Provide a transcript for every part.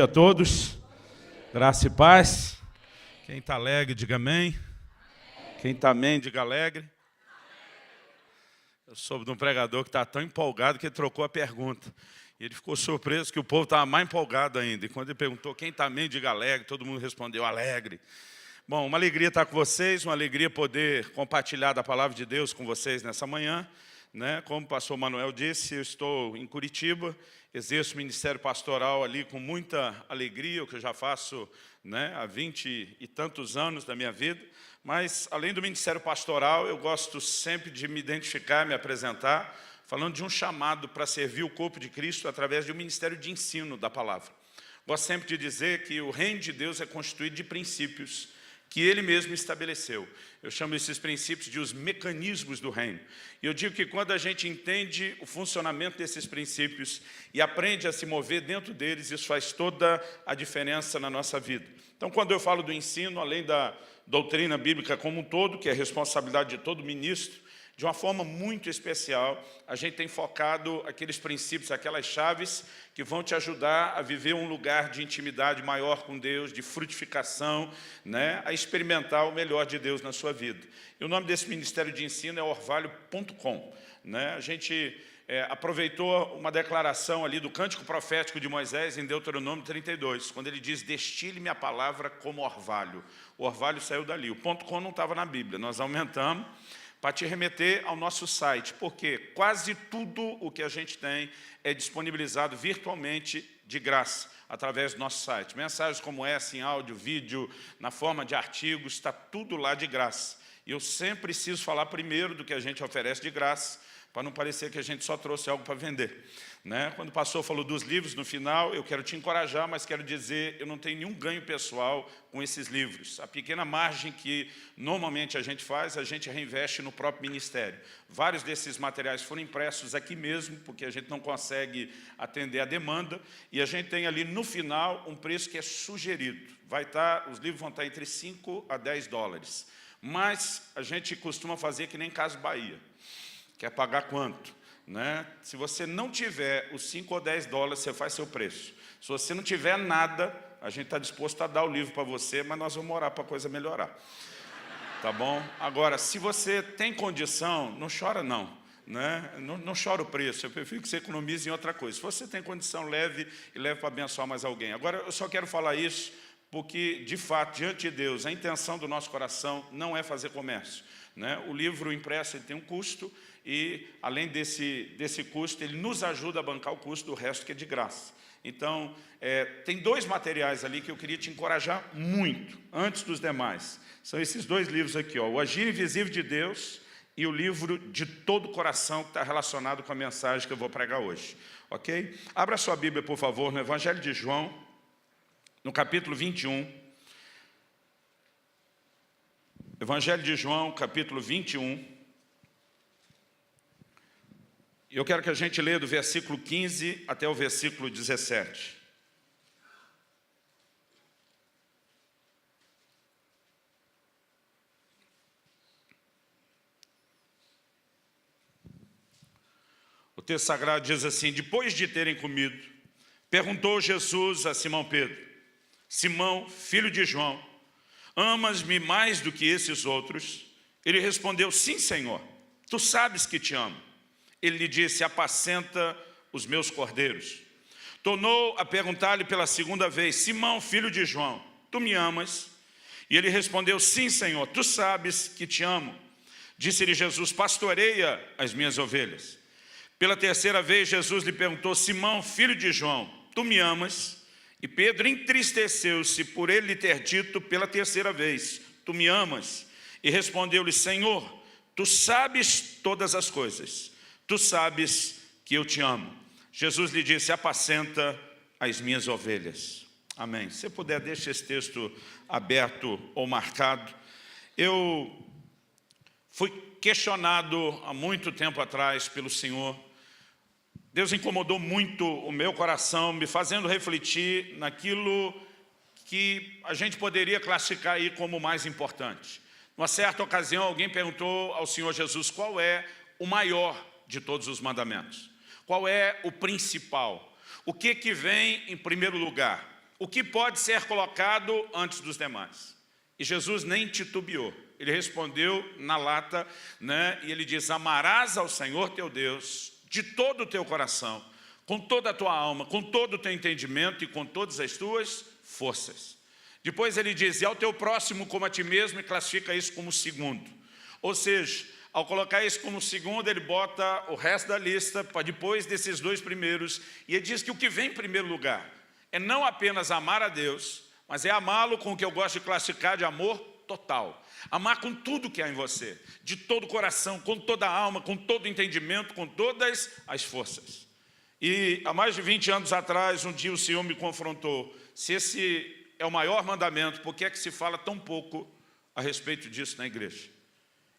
A todos, graça e paz. Quem está alegre, diga amém. Quem está amém, diga alegre. Eu soube de um pregador que está tão empolgado que ele trocou a pergunta. E ele ficou surpreso que o povo estava mais empolgado ainda. E quando ele perguntou quem está amém, diga alegre, todo mundo respondeu alegre. Bom, uma alegria estar com vocês, uma alegria poder compartilhar da palavra de Deus com vocês nessa manhã. Como o pastor Manuel disse, eu estou em Curitiba, exerço o ministério pastoral ali com muita alegria, o que eu já faço há 20 e tantos anos da minha vida. Mas, além do ministério pastoral, eu gosto sempre de me identificar, me apresentar, falando de um chamado para servir o corpo de Cristo através de um ministério de ensino da palavra. Gosto sempre de dizer que o reino de Deus é constituído de princípios que Ele mesmo estabeleceu. Eu chamo esses princípios de os mecanismos do reino. E eu digo que quando a gente entende o funcionamento desses princípios e aprende a se mover dentro deles, isso faz toda a diferença na nossa vida. Então, quando eu falo do ensino, além da doutrina bíblica como um todo, que é a responsabilidade de todo ministro, de uma forma muito especial, a gente tem focado aqueles princípios, aquelas chaves que vão te ajudar a viver um lugar de intimidade maior com Deus, de frutificação, a experimentar o melhor de Deus na sua vida. E o nome desse ministério de ensino é orvalho.com. A gente aproveitou uma declaração ali do cântico profético de Moisés em Deuteronômio 32, quando ele diz, destile-me a palavra como orvalho. O orvalho saiu dali, o .com não estava na Bíblia, nós aumentamos, para te remeter ao nosso site, porque quase tudo o que a gente tem é disponibilizado virtualmente de graça, através do nosso site. Mensagens como essa, em áudio, vídeo, na forma de artigos, está tudo lá de graça. E eu sempre preciso falar primeiro do que a gente oferece de graça, para não parecer que a gente só trouxe algo para vender. Quando o pastor falou dos livros, no final, eu quero te encorajar, mas quero dizer, eu não tenho nenhum ganho pessoal com esses livros. A pequena margem que normalmente a gente faz, a gente reinveste no próprio ministério. Vários desses materiais foram impressos aqui mesmo, porque a gente não consegue atender a demanda, e a gente tem ali no final um preço que é sugerido. Os livros vão estar entre 5 a 10 dólares. Mas a gente costuma fazer que nem Casas Bahia. Quer pagar quanto? Se você não tiver os 5 ou 10 dólares, você faz seu preço. Se você não tiver nada, a gente está disposto a dar o livro para você, mas nós vamos orar para a coisa melhorar. Tá bom? Agora, se você tem condição, não chora não. Não chora o preço, eu prefiro que você economize em outra coisa. Se você tem condição, leve e leve para abençoar mais alguém. Agora, eu só quero falar isso porque, de fato, diante de Deus, a intenção do nosso coração não é fazer comércio. O livro impresso ele tem um custo e, além desse custo, ele nos ajuda a bancar o custo do resto, que é de graça. Então, tem dois materiais ali que eu queria te encorajar muito, antes dos demais. São esses dois livros aqui, O Agir Invisível de Deus e o livro De Todo o Coração, que está relacionado com a mensagem que eu vou pregar hoje. Ok? Abra sua Bíblia, por favor, no Evangelho de João, no capítulo 21. Evangelho de João, capítulo 21. E eu quero que a gente leia do versículo 15 até o versículo 17. O texto sagrado diz assim, depois de terem comido, perguntou Jesus a Simão Pedro, Simão, filho de João, amas-me mais do que esses outros? Ele respondeu, sim, Senhor, tu sabes que te amo. Ele lhe disse, apacenta os meus cordeiros. Tornou a perguntar-lhe pela segunda vez, Simão, filho de João, tu me amas? E ele respondeu, sim, Senhor, tu sabes que te amo. Disse-lhe Jesus, pastoreia as minhas ovelhas. Pela terceira vez, Jesus lhe perguntou, Simão, filho de João, tu me amas? E Pedro entristeceu-se por ele lhe ter dito pela terceira vez, tu me amas? E respondeu-lhe, Senhor, tu sabes todas as coisas, tu sabes que eu te amo. Jesus lhe disse, apacenta as minhas ovelhas. Amém. Se puder, deixe esse texto aberto ou marcado. Eu fui questionado há muito tempo atrás pelo Senhor. Deus incomodou muito o meu coração, me fazendo refletir naquilo que a gente poderia classificar aí como mais importante. Numa certa ocasião, alguém perguntou ao Senhor Jesus qual é o maior de todos os mandamentos. Qual é o principal? O que vem em primeiro lugar? o que pode ser colocado antes dos demais? E Jesus nem titubeou. Ele respondeu na lata, né? E ele diz: amarás ao Senhor teu Deus de todo o teu coração, com toda a tua alma, com todo o teu entendimento e com todas as tuas forças. Depois ele diz: e ao teu próximo como a ti mesmo, e classifica isso como segundo. Ou seja, ao colocar isso como segundo, ele bota o resto da lista para depois desses dois primeiros. E ele diz que o que vem em primeiro lugar é não apenas amar a Deus, mas é amá-lo com o que eu gosto de classificar de amor total. Amar com tudo que há em você, de todo o coração, com toda a alma, com todo o entendimento, com todas as forças. E há mais de 20 anos atrás, um dia o Senhor me confrontou: se esse é o maior mandamento, por que é que se fala tão pouco a respeito disso na igreja?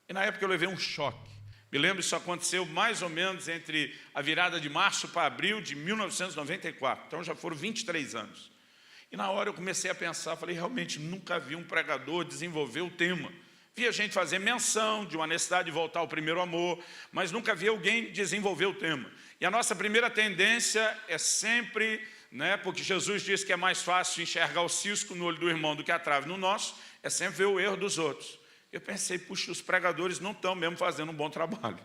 E na época eu levei um choque. Me lembro, isso aconteceu mais ou menos entre a virada de março para abril de 1994. Então já foram 23 anos. E na hora eu comecei a pensar, falei: realmente nunca vi um pregador desenvolver o tema. Vi a gente fazer menção de uma necessidade de voltar ao primeiro amor, mas nunca vi alguém desenvolver o tema. E a nossa primeira tendência é sempre, né, porque Jesus disse que é mais fácil enxergar o cisco no olho do irmão do que a trave no nosso, é sempre ver o erro dos outros. Eu pensei: puxa, os pregadores não estão mesmo fazendo um bom trabalho.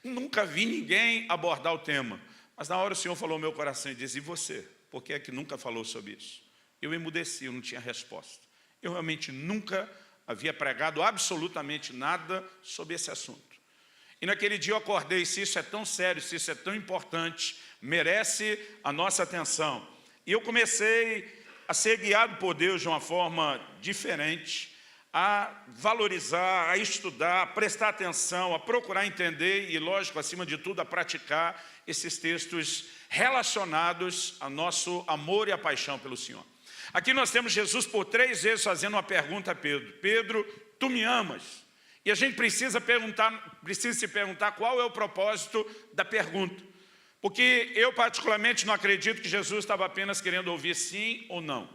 Nunca vi ninguém abordar o tema. Mas na hora o Senhor falou ao meu coração e disse: e você? Por que é que nunca falou sobre isso? Eu emudeci, eu não tinha resposta. Eu realmente nunca havia pregado absolutamente nada sobre esse assunto. E naquele dia eu acordei: se isso é tão sério, se isso é tão importante, merece a nossa atenção. E eu comecei a ser guiado por Deus de uma forma diferente, a valorizar, a estudar, a prestar atenção, a procurar entender e, lógico, acima de tudo, a praticar esses textos relacionados ao nosso amor e a paixão pelo Senhor. Aqui nós temos Jesus por 3 vezes fazendo uma pergunta a Pedro: Pedro, tu me amas? E a gente precisa se perguntar qual é o propósito da pergunta. Porque eu particularmente não acredito que Jesus estava apenas querendo ouvir sim ou não.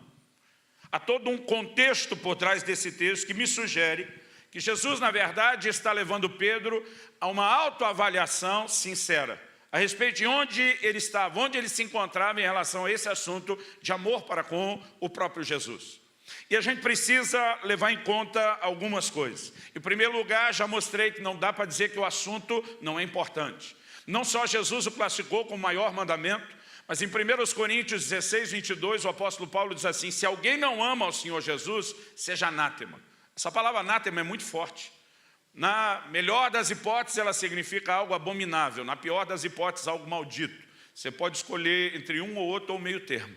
Há todo um contexto por trás desse texto que me sugere que Jesus, na verdade, está levando Pedro a uma autoavaliação sincera a respeito de onde ele estava, onde ele se encontrava em relação a esse assunto de amor para com o próprio Jesus. E a gente precisa levar em conta algumas coisas. Em primeiro lugar, já mostrei que não dá para dizer que o assunto não é importante. Não só Jesus o classificou como o maior mandamento, mas em 1 Coríntios 16, 22, o apóstolo Paulo diz assim: se alguém não ama ao Senhor Jesus, seja anátema. Essa palavra anátema é muito forte. Na melhor das hipóteses, ela significa algo abominável. Na pior das hipóteses, algo maldito. Você pode escolher entre um ou outro ou meio termo.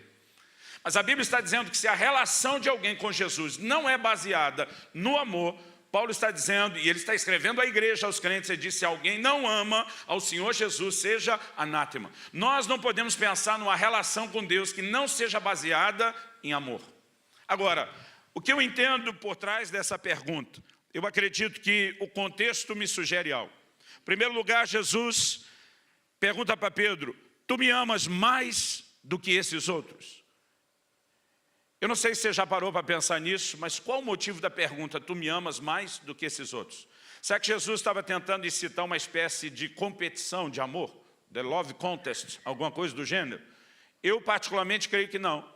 Mas a Bíblia está dizendo que se a relação de alguém com Jesus não é baseada no amor, Paulo está dizendo, e ele está escrevendo à igreja, aos crentes, ele diz: se alguém não ama ao Senhor Jesus, seja anátema. Nós não podemos pensar numa relação com Deus que não seja baseada em amor. Agora, o que eu entendo por trás dessa pergunta? Eu acredito que o contexto me sugere algo. Em primeiro lugar, Jesus pergunta para Pedro: tu me amas mais do que esses outros? Eu não sei se você já parou para pensar nisso, mas qual o motivo da pergunta: tu me amas mais do que esses outros? Será que Jesus estava tentando incitar uma espécie de competição de amor? The love contest, alguma coisa do gênero? Eu particularmente creio que não.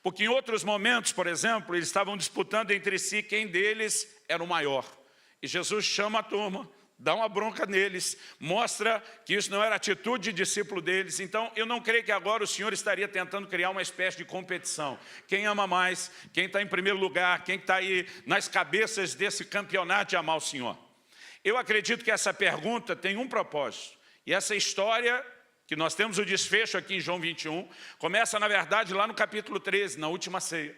Porque em outros momentos, por exemplo, eles estavam disputando entre si quem deles era o maior. E Jesus chama a turma, dá uma bronca neles, mostra que isso não era atitude de discípulo deles. Então, eu não creio que agora o Senhor estaria tentando criar uma espécie de competição. Quem ama mais, quem está em primeiro lugar, quem está aí nas cabeças desse campeonato de amar o Senhor. Eu acredito que essa pergunta tem um propósito. E essa história, que nós temos o desfecho aqui em João 21, começa, na verdade, lá no capítulo 13, na última ceia.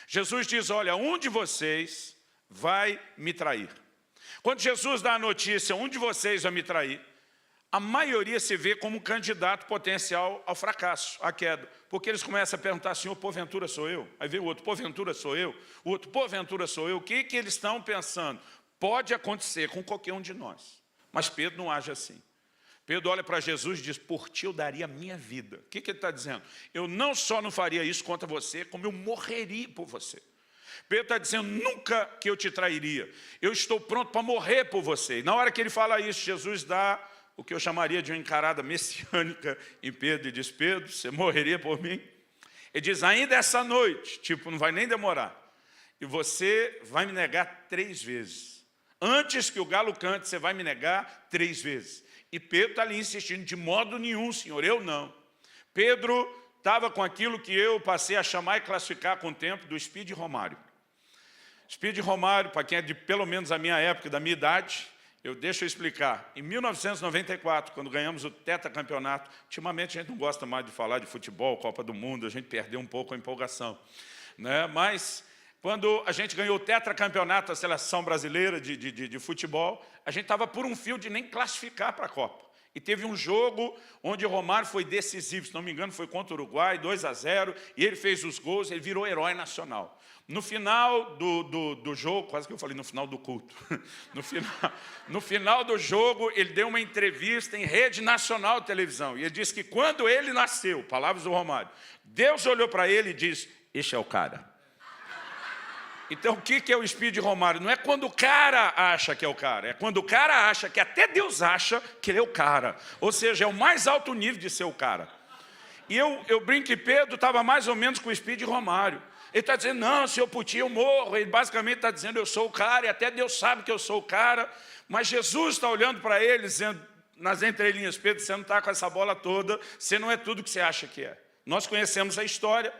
Jesus diz: olha, um de vocês vai me trair. Quando Jesus dá a notícia: um de vocês vai me trair, a maioria se vê como um candidato potencial ao fracasso, à queda. Porque eles começam a perguntar: Senhor, porventura sou eu? Aí vem o outro: porventura sou eu? O outro: porventura sou eu? O que eles estão pensando? Pode acontecer com qualquer um de nós. Mas Pedro não age assim. Pedro olha para Jesus e diz: por ti eu daria a minha vida. O que ele está dizendo? Eu não só não faria isso contra você, como eu morreria por você. Pedro está dizendo: nunca que eu te trairia. Eu estou pronto para morrer por você. E na hora que ele fala isso, Jesus dá o que eu chamaria de uma encarada messiânica em Pedro e diz: Pedro, você morreria por mim? Ele diz, ainda essa noite, tipo, não vai nem demorar, e você vai me negar 3 vezes. Antes que o galo cante, você vai me negar 3 vezes. E Pedro está ali insistindo, de modo nenhum, Senhor, eu não. Pedro estava com aquilo que eu passei a chamar e classificar com o tempo do Speed Romário. Speed Romário, para quem é de pelo menos a minha época, da minha idade, deixa eu explicar. Em 1994, quando ganhamos o tetracampeonato, ultimamente a gente não gosta mais de falar de futebol, Copa do Mundo, a gente perdeu um pouco a empolgação, né? Mas quando a gente ganhou o tetracampeonato, a seleção brasileira de futebol, a gente estava por um fio de nem classificar para a Copa. E teve um jogo onde o Romário foi decisivo, se não me engano foi contra o Uruguai, 2-0, e ele fez os gols, ele virou herói nacional. No final do jogo, quase que eu falei no final do culto, no final do jogo, ele deu uma entrevista em rede nacional de televisão, e ele disse que quando ele nasceu, palavras do Romário, Deus olhou para ele e disse, este é o cara. Então, o que é o Speed Romário? Não é quando o cara acha que é o cara, é quando o cara acha que até Deus acha que ele é o cara. Ou seja, é o mais alto nível de ser o cara. E eu brinco que Pedro estava mais ou menos com o Speed Romário. Ele está dizendo, não, se eu putir eu morro. Ele basicamente está dizendo, eu sou o cara, e até Deus sabe que eu sou o cara. Mas Jesus está olhando para ele, dizendo, nas entrelinhas, Pedro, você não está com essa bola toda, você não é tudo que você acha que é. Nós conhecemos a história.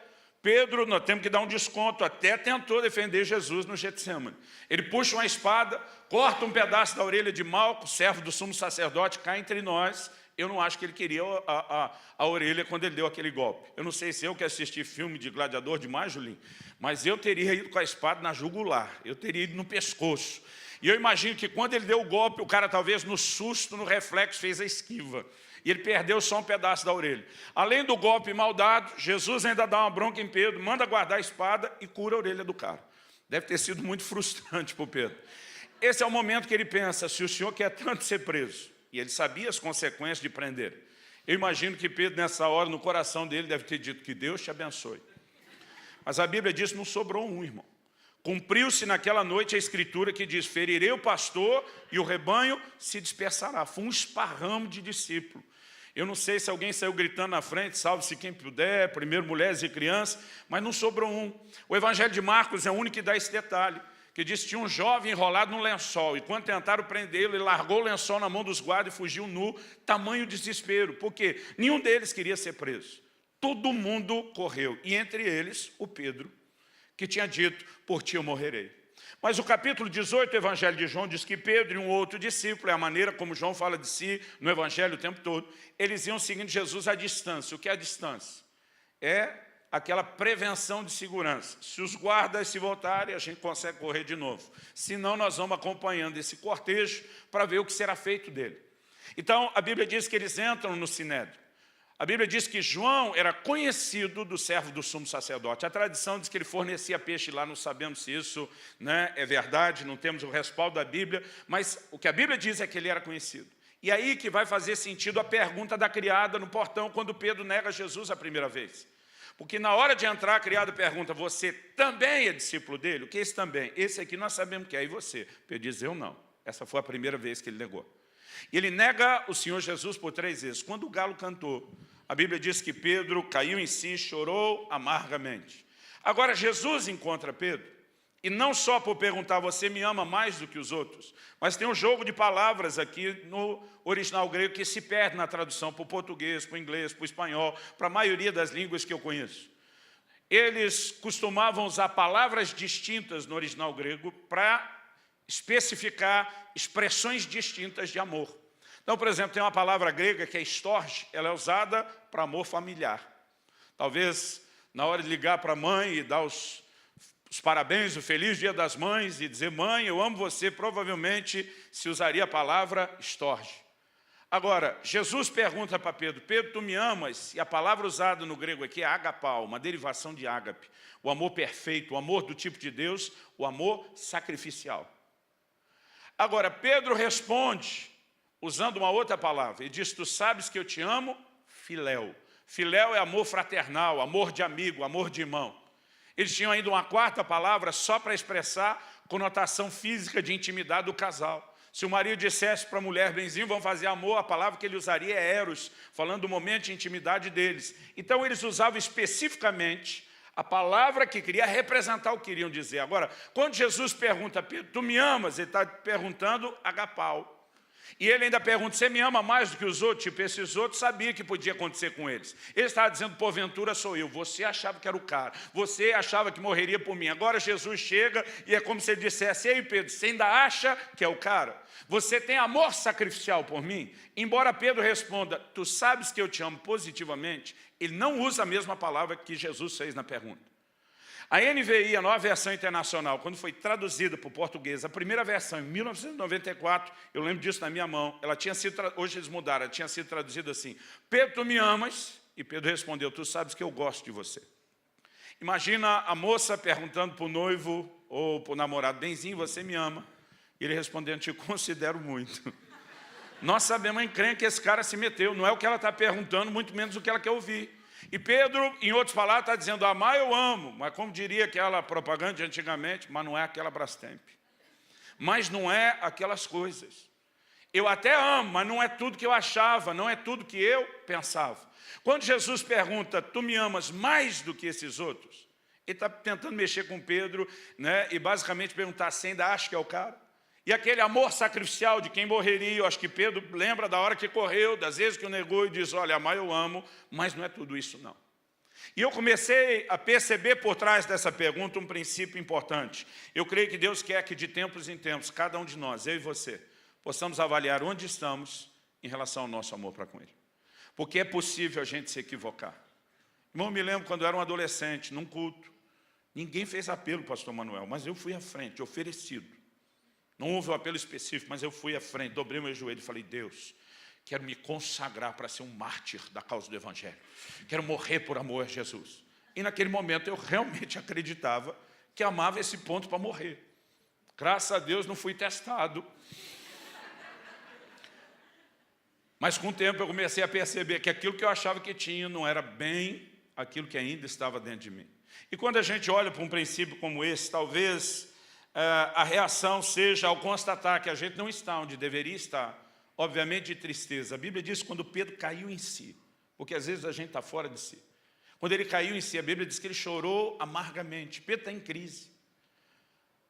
Pedro, nós temos que dar um desconto, até tentou defender Jesus no Getsemane. Ele puxa uma espada, corta um pedaço da orelha de Malco, servo do sumo sacerdote, cá entre nós. Eu não acho que ele queria a orelha quando ele deu aquele golpe. Eu não sei se eu que assisti filme de gladiador demais, Julinho, mas eu teria ido com a espada na jugular, eu teria ido no pescoço. E eu imagino que quando ele deu o golpe, o cara talvez no susto, no reflexo, fez a esquiva. E ele perdeu só um pedaço da orelha. Além do golpe mal dado, Jesus ainda dá uma bronca em Pedro, manda guardar a espada e cura a orelha do cara. Deve ter sido muito frustrante para o Pedro. Esse é o momento que ele pensa, se o senhor quer tanto ser preso, e ele sabia as consequências de prender, eu imagino que Pedro, nessa hora, no coração dele, deve ter dito que Deus te abençoe. Mas a Bíblia diz que não sobrou um, irmão. Cumpriu-se naquela noite a escritura que diz, ferirei o pastor e o rebanho se dispersará. Foi um esparramo de discípulos. Eu não sei se alguém saiu gritando na frente, salve-se quem puder, primeiro mulheres e crianças, mas não sobrou um. O Evangelho de Marcos é o único que dá esse detalhe, que diz que tinha um jovem enrolado num lençol, e quando tentaram prendê-lo, ele largou o lençol na mão dos guardas e fugiu nu, tamanho desespero, porque nenhum deles queria ser preso. Todo mundo correu, e entre eles o Pedro, que tinha dito, por ti eu morrerei. Mas o capítulo 18 do Evangelho de João diz que Pedro e um outro discípulo, é a maneira como João fala de si no Evangelho o tempo todo, eles iam seguindo Jesus à distância. O que é a distância? É aquela prevenção de segurança. Se os guardas se voltarem, a gente consegue correr de novo. Senão, nós vamos acompanhando esse cortejo para ver o que será feito dele. Então, a Bíblia diz que eles entram no Sinédrio. A Bíblia diz que João era conhecido do servo do sumo sacerdote. A tradição diz que ele fornecia peixe lá, não sabemos se isso, né, é verdade, não temos o respaldo da Bíblia, mas o que a Bíblia diz é que ele era conhecido. E aí que vai fazer sentido a pergunta da criada no portão, quando Pedro nega Jesus a primeira vez. Porque na hora de entrar, a criada pergunta, você também é discípulo dele? O que é esse também? Esse aqui nós sabemos que é, e você? Pedro diz, eu não. Essa foi a primeira vez que ele negou. E ele nega o Senhor Jesus por 3 vezes. Quando o galo cantou, a Bíblia diz que Pedro caiu em si, chorou amargamente. Agora, Jesus encontra Pedro, e não só por perguntar, você me ama mais do que os outros, mas tem um jogo de palavras aqui no original grego que se perde na tradução para o português, para o inglês, para o espanhol, para a maioria das línguas que eu conheço. Eles costumavam usar palavras distintas no original grego para especificar expressões distintas de amor. Então, por exemplo, tem uma palavra grega que é storge, ela é usada para amor familiar. Talvez, na hora de ligar para a mãe e dar os parabéns, o feliz dia das mães, e dizer, mãe, eu amo você, provavelmente se usaria a palavra storge. Agora, Jesus pergunta para Pedro, Pedro, tu me amas? E a palavra usada no grego aqui é agapau, uma derivação de ágape. O amor perfeito, o amor do tipo de Deus, o amor sacrificial. Agora, Pedro responde, usando uma outra palavra, e diz, tu sabes que eu te amo? Filéu. Filéu é amor fraternal, amor de amigo, amor de irmão. Eles tinham ainda uma quarta palavra só para expressar conotação física de intimidade do casal. Se o marido dissesse para a mulher, benzinho, vamos fazer amor, a palavra que ele usaria é eros, falando do momento de intimidade deles. Então eles usavam especificamente a palavra que queria representar o que queriam dizer. Agora, quando Jesus pergunta, Pedro, tu me amas? Ele está perguntando agapau. E ele ainda pergunta, você me ama mais do que os outros? Tipo, esses outros sabiam que podia acontecer com eles. Ele estava dizendo, porventura sou eu. Você achava que era o cara. Você achava que morreria por mim. Agora Jesus chega e é como se ele dissesse, ei Pedro, você ainda acha que é o cara? Você tem amor sacrificial por mim? Embora Pedro responda, tu sabes que eu te amo positivamente, ele não usa a mesma palavra que Jesus fez na pergunta. A NVI, a nova versão internacional, quando foi traduzida para o português, a primeira versão, em 1994, eu lembro disso na minha mão, ela tinha sido, hoje eles mudaram, ela tinha sido traduzida assim, Pedro, tu me amas? E Pedro respondeu, tu sabes que eu gosto de você. Imagina a moça perguntando para o noivo ou para o namorado, benzinho, você me ama? E ele respondendo, te considero muito. Nós sabemos a encrenca que esse cara se meteu, não é o que ela está perguntando, muito menos o que ela quer ouvir. E Pedro, em outras palavras, está dizendo, amar eu amo, mas como diria aquela propaganda de antigamente, mas não é aquela Brastemp. Mas não é aquelas coisas. Eu até amo, mas não é tudo que eu achava, não é tudo que eu pensava. Quando Jesus pergunta, tu me amas mais do que esses outros? Ele está tentando mexer com Pedro, né, e basicamente perguntar se ainda acha que é o cara. E aquele amor sacrificial de quem morreria, eu acho que Pedro lembra da hora que correu, das vezes que o negou e diz, olha, amar eu amo, mas não é tudo isso não. E eu comecei a perceber por trás dessa pergunta um princípio importante. Eu creio que Deus quer que de tempos em tempos, cada um de nós, eu e você, possamos avaliar onde estamos em relação ao nosso amor para com Ele. Porque é possível a gente se equivocar. Irmão, eu me lembro quando eu era um adolescente, num culto, ninguém fez apelo, pastor Manuel, mas eu fui à frente, oferecido. Não houve um apelo específico, mas eu fui à frente, dobrei meu joelho e falei, Deus, quero me consagrar para ser um mártir da causa do Evangelho. Quero morrer por amor a Jesus. E naquele momento eu realmente acreditava que amava esse ponto para morrer. Graças a Deus não fui testado. Mas com o tempo eu comecei a perceber que aquilo que eu achava que tinha não era bem aquilo que ainda estava dentro de mim. E quando a gente olha para um princípio como esse, talvez a reação seja ao constatar que a gente não está onde deveria estar, obviamente de tristeza. A Bíblia diz que quando Pedro caiu em si, porque às vezes a gente está fora de si. Quando ele caiu em si, a Bíblia diz que ele chorou amargamente. Pedro está em crise.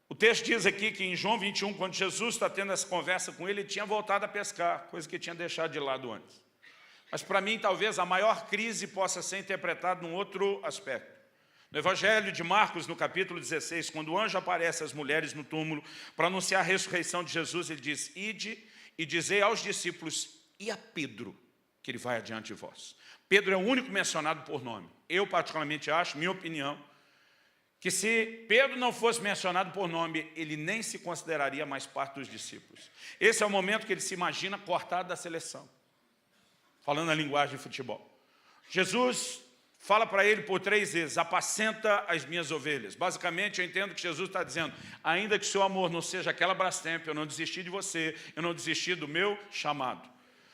O texto diz aqui que em João 21, quando Jesus está tendo essa conversa com ele tinha voltado a pescar, coisa que ele tinha deixado de lado antes. Mas para mim, talvez a maior crise possa ser interpretada num outro aspecto. No Evangelho de Marcos, no capítulo 16, quando o anjo aparece às mulheres no túmulo para anunciar a ressurreição de Jesus, ele diz, ide e dizei aos discípulos e a Pedro que ele vai adiante de vós. Pedro é o único mencionado por nome. Eu particularmente acho, minha opinião, que se Pedro não fosse mencionado por nome, ele nem se consideraria mais parte dos discípulos. Esse é o momento que ele se imagina cortado da seleção, falando a linguagem de futebol. Jesus fala para ele por 3 vezes, apacenta as minhas ovelhas. Basicamente, eu entendo que Jesus está dizendo, ainda que seu amor não seja aquela Brastemp, eu não desisti de você, eu não desisti do meu chamado.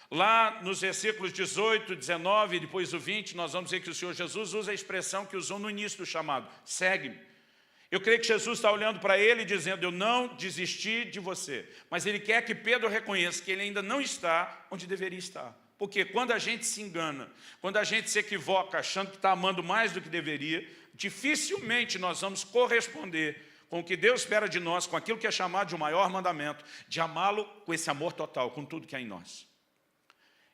Lá nos versículos 18, 19 e depois o 20, nós vamos ver que o Senhor Jesus usa a expressão que usou no início do chamado, segue-me. Eu creio que Jesus está olhando para ele e dizendo, eu não desisti de você. Mas ele quer que Pedro reconheça que ele ainda não está onde deveria estar. Porque quando a gente se engana, quando a gente se equivoca achando que está amando mais do que deveria, dificilmente nós vamos corresponder com o que Deus espera de nós, com aquilo que é chamado de o maior mandamento, de amá-lo com esse amor total, com tudo que há em nós.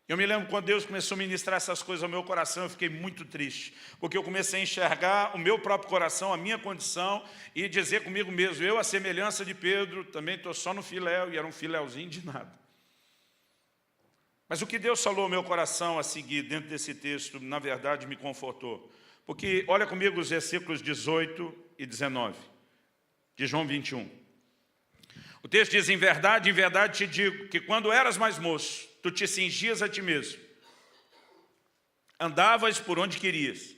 Eu me lembro quando Deus começou a ministrar essas coisas ao meu coração, eu fiquei muito triste, porque eu comecei a enxergar o meu próprio coração, a minha condição, e dizer comigo mesmo, eu, a semelhança de Pedro, também estou só no filéu, e era um filéuzinho de nada. Mas o que Deus falou ao meu coração a seguir, dentro desse texto, na verdade me confortou. Porque, olha comigo os versículos 18 e 19, de João 21. O texto diz, em verdade te digo, que quando eras mais moço, tu te cingias a ti mesmo, andavas por onde querias.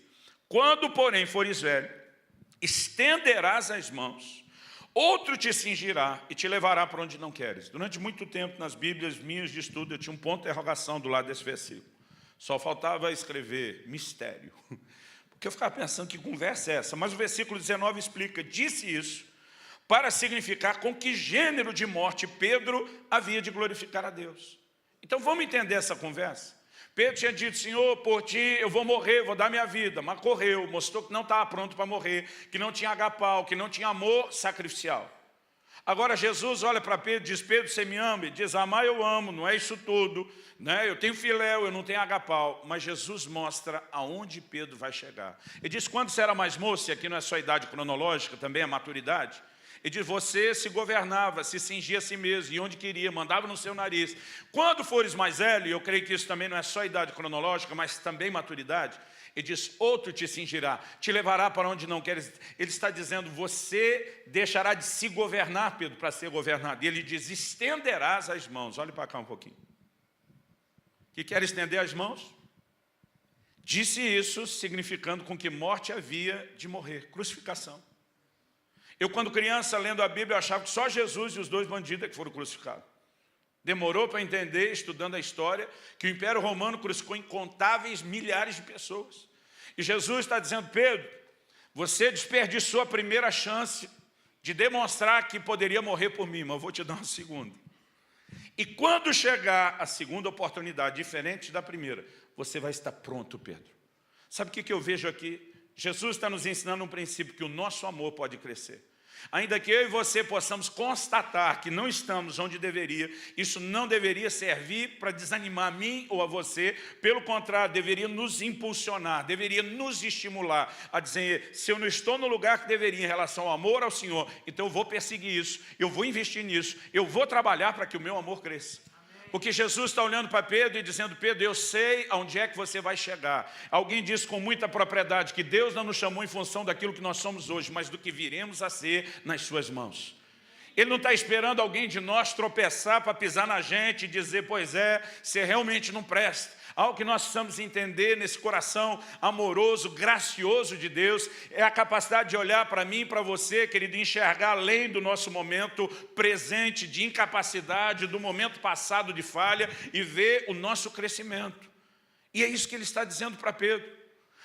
Quando, porém, fores velho, estenderás as mãos, outro te cingirá e te levará para onde não queres. Durante muito tempo, nas Bíblias minhas de estudo, eu tinha um ponto de interrogação do lado desse versículo. Só faltava escrever mistério. Porque eu ficava pensando que conversa é essa. Mas o versículo 19 explica, disse isso, para significar com que gênero de morte Pedro havia de glorificar a Deus. Então vamos entender essa conversa. Pedro tinha dito, Senhor, por ti eu vou morrer, vou dar minha vida. Mas correu, mostrou que não estava pronto para morrer, que não tinha agapau, que não tinha amor sacrificial. Agora Jesus olha para Pedro e diz, Pedro, você me ama? Ele diz, amar eu amo, não é isso tudo, né? Eu tenho filéu, eu não tenho agapau. Mas Jesus mostra aonde Pedro vai chegar. Ele diz, quando você era mais moço, e aqui não é só a idade cronológica, também é maturidade, ele diz, você se governava, se cingia a si mesmo, e onde queria, mandava no seu nariz. Quando fores mais velho, e eu creio que isso também não é só idade cronológica, mas também maturidade, ele diz, outro te cingirá, te levará para onde não queres. Ele está dizendo, você deixará de se governar, Pedro, para ser governado. E ele diz, estenderás as mãos. Olhe para cá um pouquinho. Que quer estender as mãos? Disse isso, significando com que morte havia de morrer, crucificação. Eu, quando criança, lendo a Bíblia, eu achava que só Jesus e os 2 bandidos que foram crucificados. Demorou para entender, estudando a história, que o Império Romano crucificou incontáveis milhares de pessoas. E Jesus está dizendo, Pedro, você desperdiçou a primeira chance de demonstrar que poderia morrer por mim, mas eu vou te dar uma segunda. E quando chegar a segunda oportunidade, diferente da primeira, você vai estar pronto, Pedro. Sabe o que eu vejo aqui? Jesus está nos ensinando um princípio, que o nosso amor pode crescer. Ainda que eu e você possamos constatar que não estamos onde deveria, isso não deveria servir para desanimar a mim ou a você, pelo contrário, deveria nos impulsionar, deveria nos estimular a dizer, se eu não estou no lugar que deveria em relação ao amor ao Senhor, então eu vou perseguir isso, eu vou investir nisso, eu vou trabalhar para que o meu amor cresça. Porque Jesus está olhando para Pedro e dizendo, Pedro, eu sei aonde é que você vai chegar. Alguém disse com muita propriedade que Deus não nos chamou em função daquilo que nós somos hoje, mas do que viremos a ser nas suas mãos. Ele não está esperando alguém de nós tropeçar para pisar na gente e dizer, pois é, você realmente não presta. Algo que nós precisamos entender nesse coração amoroso, gracioso de Deus, é a capacidade de olhar para mim e para você, querido, enxergar além do nosso momento presente de incapacidade, do momento passado de falha, e ver o nosso crescimento. E é isso que ele está dizendo para Pedro.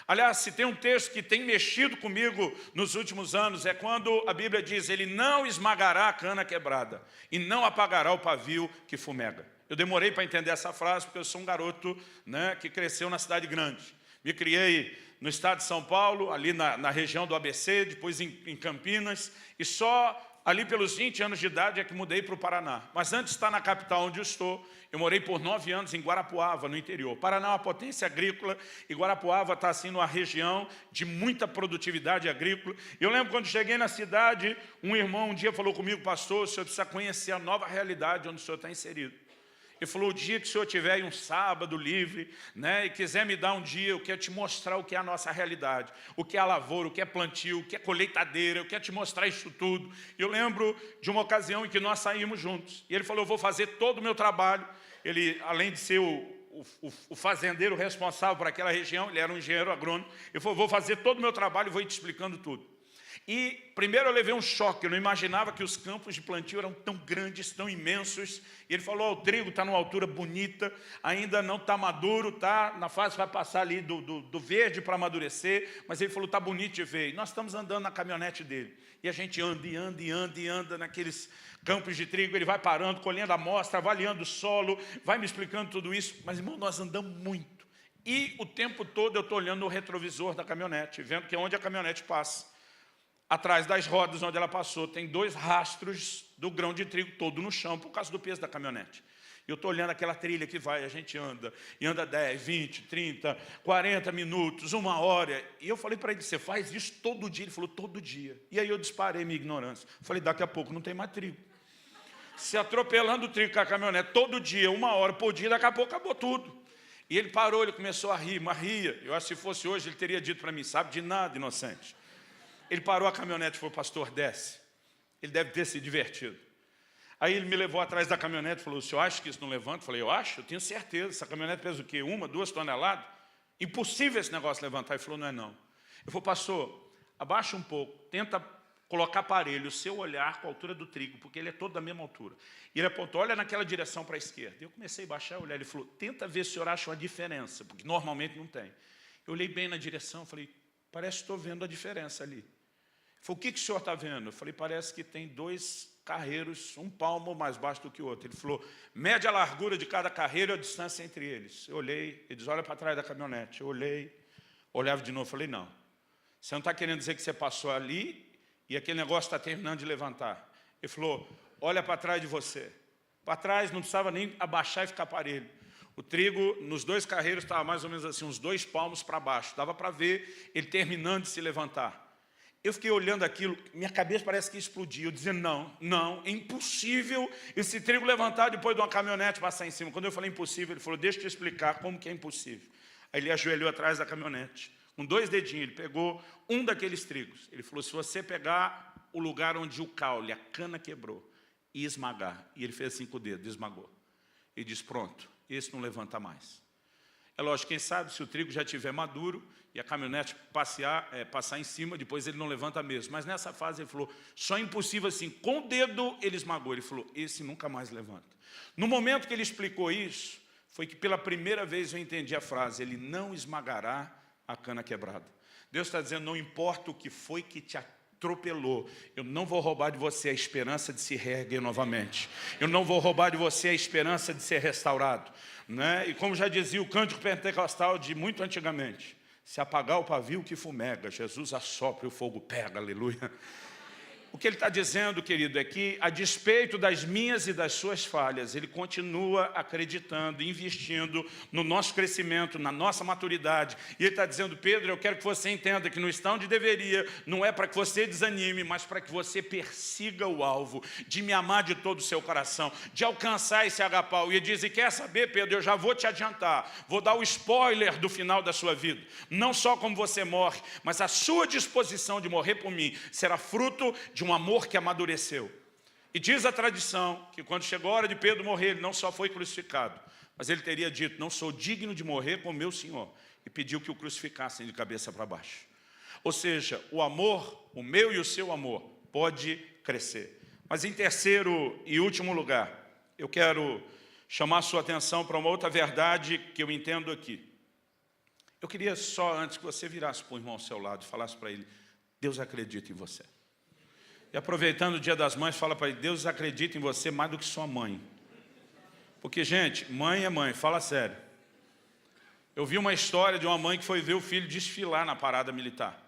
Aliás, se tem um texto que tem mexido comigo nos últimos anos, é quando a Bíblia diz, ele não esmagará a cana quebrada e não apagará o pavio que fumega. Eu demorei para entender essa frase, porque eu sou um garoto, né, que cresceu na cidade grande. Me criei no estado de São Paulo, ali na região do ABC, depois em Campinas, e só ali pelos 20 anos de idade é que mudei para o Paraná. Mas antes de estar na capital onde eu estou, eu morei por 9 anos em Guarapuava, no interior. Paraná é uma potência agrícola e Guarapuava está assim numa região de muita produtividade agrícola. Eu lembro quando cheguei na cidade, um irmão um dia falou comigo, pastor, o senhor precisa conhecer a nova realidade onde o senhor está inserido. Ele falou, o dia que o senhor tiver aí um sábado livre, né, e quiser me dar um dia, eu quero te mostrar o que é a nossa realidade, o que é a lavoura, o que é plantio, o que é colheitadeira, eu quero te mostrar isso tudo. Eu lembro de uma ocasião em que nós saímos juntos, e ele falou, eu vou fazer todo o meu trabalho. Ele, além de ser o fazendeiro responsável por aquela região, ele era um engenheiro agrônomo, ele falou, vou fazer todo o meu trabalho e vou ir te explicando tudo. E primeiro eu levei um choque, eu não imaginava que os campos de plantio eram tão grandes, tão imensos. E ele falou, o trigo está numa altura bonita, ainda não está maduro, está na fase, vai passar ali do verde para amadurecer, mas ele falou, está bonito de ver. E nós estamos andando na caminhonete dele, e a gente anda e anda e anda e anda naqueles campos de trigo, ele vai parando, colhendo a amostra, avaliando o solo, vai me explicando tudo isso, mas irmão, nós andamos muito. E o tempo todo eu estou olhando no retrovisor da caminhonete, vendo que é onde a caminhonete passa. Atrás das rodas onde ela passou, tem 2 rastros do grão de trigo todo no chão, por causa do peso da caminhonete. Eu estou olhando aquela trilha que vai, a gente anda, e anda 10, 20, 30, 40 minutos, 1 hora. E eu falei para ele, você faz isso todo dia? Ele falou, todo dia. E aí eu disparei minha ignorância. Falei, daqui a pouco não tem mais trigo. Se atropelando o trigo com a caminhonete todo dia, 1 hora por dia, daqui a pouco acabou tudo. E ele parou, ele começou a rir, mas ria. Eu acho que se fosse hoje, ele teria dito para mim, sabe de nada, inocente. Ele parou a caminhonete e falou, pastor, desce. Ele deve ter se divertido. Aí ele me levou atrás da caminhonete e falou, o senhor acha que isso não levanta? Eu falei, eu acho, eu tenho certeza. Essa caminhonete pesa o quê? 1, 2 toneladas? Impossível esse negócio levantar. Ele falou, não é não. Eu falei, pastor, abaixa um pouco, tenta colocar aparelho, o seu olhar com a altura do trigo, porque ele é todo da mesma altura. E ele apontou, olha naquela direção para a esquerda. Eu comecei a baixar e olhar, ele falou, tenta ver se o senhor acha uma diferença, porque normalmente não tem. Eu olhei bem na direção, falei, parece que estou vendo a diferença ali. falou, o que o senhor está vendo? Eu falei, parece que tem 2 carreiros, um palmo mais baixo do que o outro. Ele falou, mede a largura de cada carreiro e a distância entre eles. Eu olhei, ele diz, olha para trás da caminhonete. Eu olhei, olhava de novo, falei, não. Você não está querendo dizer que você passou ali e aquele negócio está terminando de levantar. Ele falou, olha para trás de você. Para trás não precisava nem abaixar e ficar parelho. O trigo nos 2 carreiros estava mais ou menos assim, uns 2 palmos para baixo. Dava para ver ele terminando de se levantar. Eu fiquei olhando aquilo, minha cabeça parece que explodiu. Eu dizendo, não, é impossível esse trigo levantar depois de uma caminhonete passar em cima. Quando eu falei impossível, ele falou, deixa eu te explicar como que é impossível. Aí ele ajoelhou atrás da caminhonete, com 2 dedinhos, ele pegou um daqueles trigos. Ele falou, se você pegar o lugar onde o caule, a cana quebrou, e esmagar, e ele fez assim com o dedo, esmagou. Ele disse, pronto, esse não levanta mais. É lógico, quem sabe se o trigo já estiver maduro e a caminhonete passar em cima, depois ele não levanta mesmo. Mas nessa fase ele falou, só é impossível assim, com o dedo ele esmagou. Ele falou, esse nunca mais levanta. No momento que ele explicou isso, foi que pela primeira vez eu entendi a frase, ele não esmagará a cana quebrada. Deus está dizendo, não importa o que foi que te atropelou, eu não vou roubar de você a esperança de se reerguer novamente. Eu não vou roubar de você a esperança de ser restaurado. Né? E como já dizia o cântico pentecostal de muito antigamente, se apagar o pavio que fumega, Jesus assopra e o fogo pega, aleluia. O que ele está dizendo, querido, é que a despeito das minhas e das suas falhas, ele continua acreditando, investindo no nosso crescimento, na nossa maturidade. E ele está dizendo, Pedro, eu quero que você entenda que não está onde deveria, não é para que você desanime, mas para que você persiga o alvo, de me amar de todo o seu coração, de alcançar esse agapau. E ele diz, e quer saber, Pedro, eu já vou te adiantar, vou dar o spoiler do final da sua vida. Não só como você morre, mas a sua disposição de morrer por mim será fruto de um amor que amadureceu. E diz a tradição que quando chegou a hora de Pedro morrer, ele não só foi crucificado, mas ele teria dito, não sou digno de morrer com o meu Senhor, e pediu que o crucificassem de cabeça para baixo. Ou seja, o amor, o meu e o seu amor, pode crescer. Mas em terceiro e último lugar, eu quero chamar a sua atenção para uma outra verdade que eu entendo aqui. Eu queria só, antes que você virasse para o irmão ao seu lado e falasse para ele, Deus acredita em você. E aproveitando o Dia das Mães, fala para ele, Deus acredita em você mais do que sua mãe. Porque, gente, mãe é mãe, fala sério. Eu vi uma história de uma mãe que foi ver o filho desfilar na parada militar.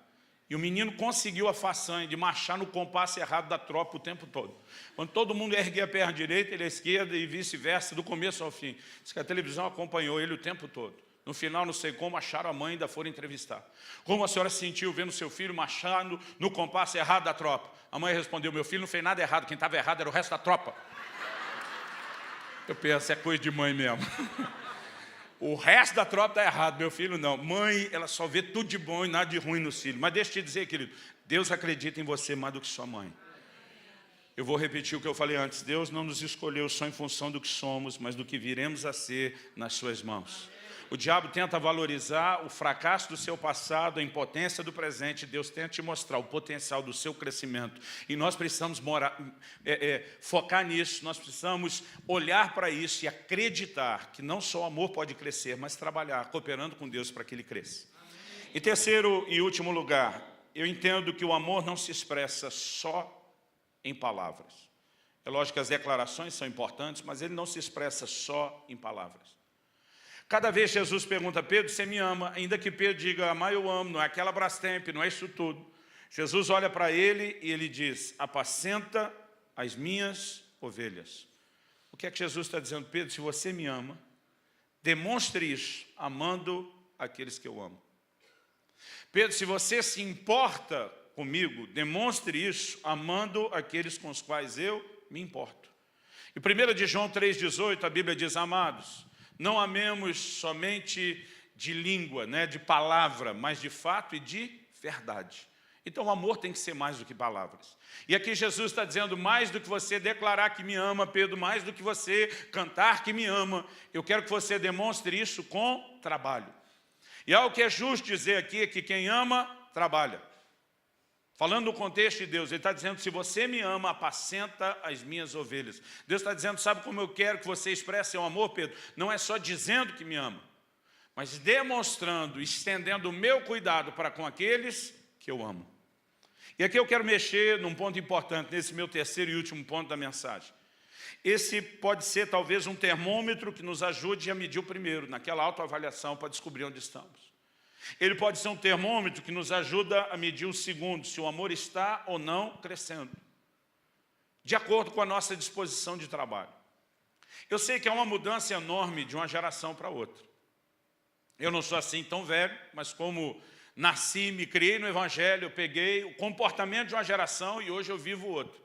E o menino conseguiu a façanha de marchar no compasso errado da tropa o tempo todo. Quando todo mundo erguia a perna direita, ele a esquerda e vice-versa, do começo ao fim. Diz que a televisão acompanhou ele o tempo todo. No final, não sei como, acharam a mãe e ainda foram entrevistar. Como a senhora se sentiu vendo seu filho marchando no compasso errado da tropa? A mãe respondeu, meu filho não fez nada errado, quem estava errado era o resto da tropa. Eu penso, é coisa de mãe mesmo. O resto da tropa está errado, meu filho não. Mãe, ela só vê tudo de bom e nada de ruim no filho. Mas deixa eu te dizer, querido, Deus acredita em você mais do que sua mãe. Eu vou repetir o que eu falei antes. Deus não nos escolheu só em função do que somos, mas do que viremos a ser nas suas mãos. O diabo tenta valorizar o fracasso do seu passado, a impotência do presente. Deus tenta te mostrar o potencial do seu crescimento. E nós precisamos focar nisso, nós precisamos olhar para isso e acreditar que não só o amor pode crescer, mas trabalhar, cooperando com Deus para que ele cresça. Em terceiro e último lugar, eu entendo que o amor não se expressa só em palavras. É lógico que as declarações são importantes, mas ele não se expressa só em palavras. Cada vez Jesus pergunta a Pedro, você me ama? Ainda que Pedro diga, amar eu amo, não é aquela Brastemp, não é isso tudo. Jesus olha para ele e ele diz, apacenta as minhas ovelhas. O que é que Jesus está dizendo? Pedro, se você me ama, demonstre isso, amando aqueles que eu amo. Pedro, se você se importa comigo, demonstre isso, amando aqueles com os quais eu me importo. Em 1 de João 3,18, a Bíblia diz, amados, não amemos somente de língua, né, de palavra, mas de fato e de verdade. Então o amor tem que ser mais do que palavras. E aqui Jesus está dizendo, mais do que você declarar que me ama, Pedro, mais do que você cantar que me ama, eu quero que você demonstre isso com trabalho. E algo que é justo dizer aqui é que quem ama, trabalha. Falando no contexto de Deus, ele está dizendo, se você me ama, apacenta as minhas ovelhas. Deus está dizendo, sabe como eu quero que você expresse seu amor, Pedro? Não é só dizendo que me ama, mas demonstrando, estendendo o meu cuidado para com aqueles que eu amo. E aqui eu quero mexer num ponto importante, nesse meu terceiro e último ponto da mensagem. Esse pode ser talvez um termômetro que nos ajude a medir o primeiro, naquela autoavaliação para descobrir onde estamos. Ele pode ser um termômetro que nos ajuda a medir o segundo, se o amor está ou não crescendo, de acordo com a nossa disposição de trabalho. Eu sei que é uma mudança enorme de uma geração para outra. Eu não sou assim tão velho, mas como nasci, me criei no Evangelho, eu peguei o comportamento de uma geração e hoje eu vivo outro.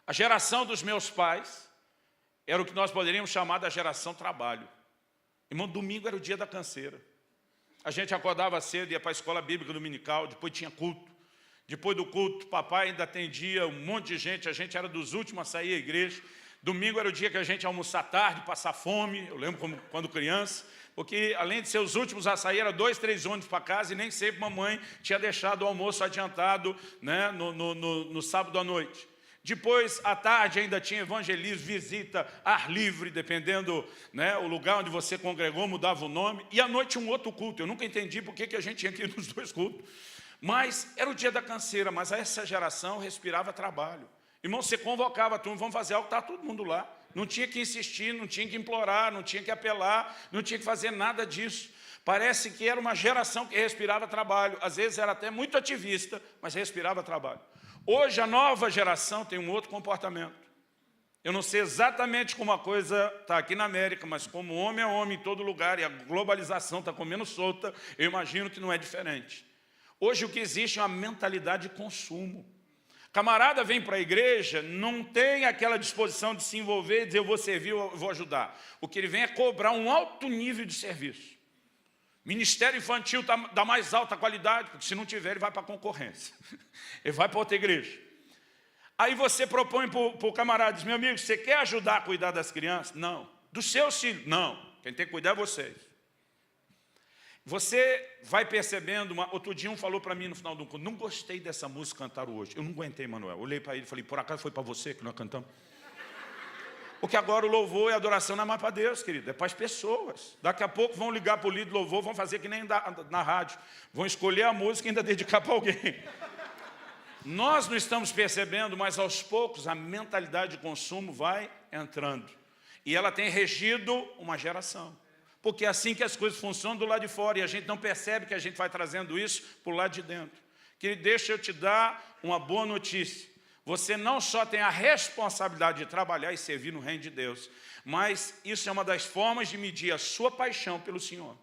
A geração dos meus pais era o que nós poderíamos chamar da geração trabalho. Irmão, domingo era o dia da canseira. A gente acordava cedo, ia para a escola bíblica dominical, depois tinha culto. Depois do culto, papai ainda atendia um monte de gente, a gente era dos últimos a sair à igreja. Domingo era o dia que a gente ia almoçar tarde, passar fome, eu lembro quando criança, porque além de ser os últimos a sair, era 2, 3 ônibus para casa e nem sempre mamãe tinha deixado o almoço adiantado, né, no sábado à noite. Depois, à tarde, ainda tinha evangelismo, visita, ar livre, dependendo, né, o lugar onde você congregou, mudava o nome. E à noite um outro culto. Eu nunca entendi por que a gente tinha que ir nos 2 cultos. Mas era o dia da canseira, mas essa geração respirava trabalho. Irmão, você convocava a turma, vamos fazer algo, está todo mundo lá. Não tinha que insistir, não tinha que implorar, não tinha que apelar, não tinha que fazer nada disso. Parece que era uma geração que respirava trabalho. Às vezes era até muito ativista, mas respirava trabalho. Hoje a nova geração tem um outro comportamento. Eu não sei exatamente como a coisa está aqui na América, mas como homem é homem em todo lugar e a globalização está comendo solta, eu imagino que não é diferente. Hoje o que existe é uma mentalidade de consumo. Camarada vem para a igreja, não tem aquela disposição de se envolver e dizer eu vou servir, eu vou ajudar. O que ele vem é cobrar um alto nível de serviço. Ministério infantil está da mais alta qualidade, porque se não tiver, ele vai para a concorrência. Ele vai para outra igreja. Aí você propõe para o camarada, diz, meu amigo, você quer ajudar a cuidar das crianças? Não. Dos seus filhos? Não. Quem tem que cuidar é vocês. Você vai percebendo, outro dia um falou para mim no final do culto, não gostei dessa música cantaram hoje. Eu não aguentei, Manuel. Olhei para ele e falei, por acaso foi para você que nós cantamos? Porque agora o louvor e a adoração não é mais para Deus, querido, é para as pessoas. Daqui a pouco vão ligar para o líder do louvor, vão fazer que nem na rádio. Vão escolher a música e ainda dedicar para alguém. Nós não estamos percebendo, mas aos poucos a mentalidade de consumo vai entrando. E ela tem regido uma geração. Porque é assim que as coisas funcionam do lado de fora. E a gente não percebe que a gente vai trazendo isso para o lado de dentro. Querido, deixa eu te dar uma boa notícia. Você não só tem a responsabilidade de trabalhar e servir no reino de Deus, mas isso é uma das formas de medir a sua paixão pelo Senhor.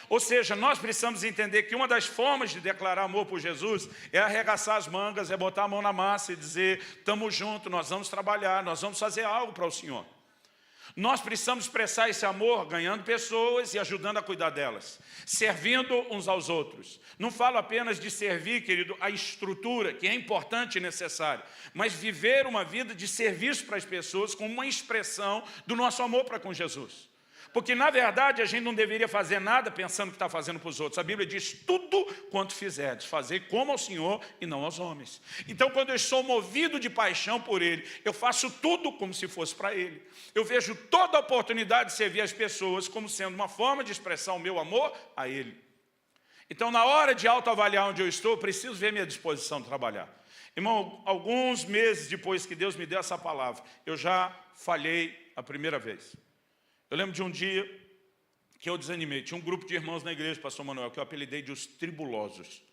Ou seja, nós precisamos entender que uma das formas de declarar amor por Jesus é arregaçar as mangas, é botar a mão na massa e dizer, estamos juntos, nós vamos trabalhar, nós vamos fazer algo para o Senhor. Nós precisamos expressar esse amor ganhando pessoas e ajudando a cuidar delas, servindo uns aos outros. Não falo apenas de servir, querido, a estrutura, que é importante e necessária, mas viver uma vida de serviço para as pessoas como uma expressão do nosso amor para com Jesus. Porque, na verdade, a gente não deveria fazer nada pensando que está fazendo para os outros. A Bíblia diz, tudo quanto fizerdes, fazer como ao Senhor e não aos homens. Então, quando eu sou movido de paixão por Ele, eu faço tudo como se fosse para Ele. Eu vejo toda a oportunidade de servir as pessoas como sendo uma forma de expressar o meu amor a Ele. Então, na hora de autoavaliar onde eu estou, eu preciso ver minha disposição de trabalhar. Irmão, alguns meses depois que Deus me deu essa palavra, eu já falhei a primeira vez. Eu lembro de um dia que eu desanimei. Tinha um grupo de irmãos na igreja, pastor Manuel, que eu apelidei de os tribulosos,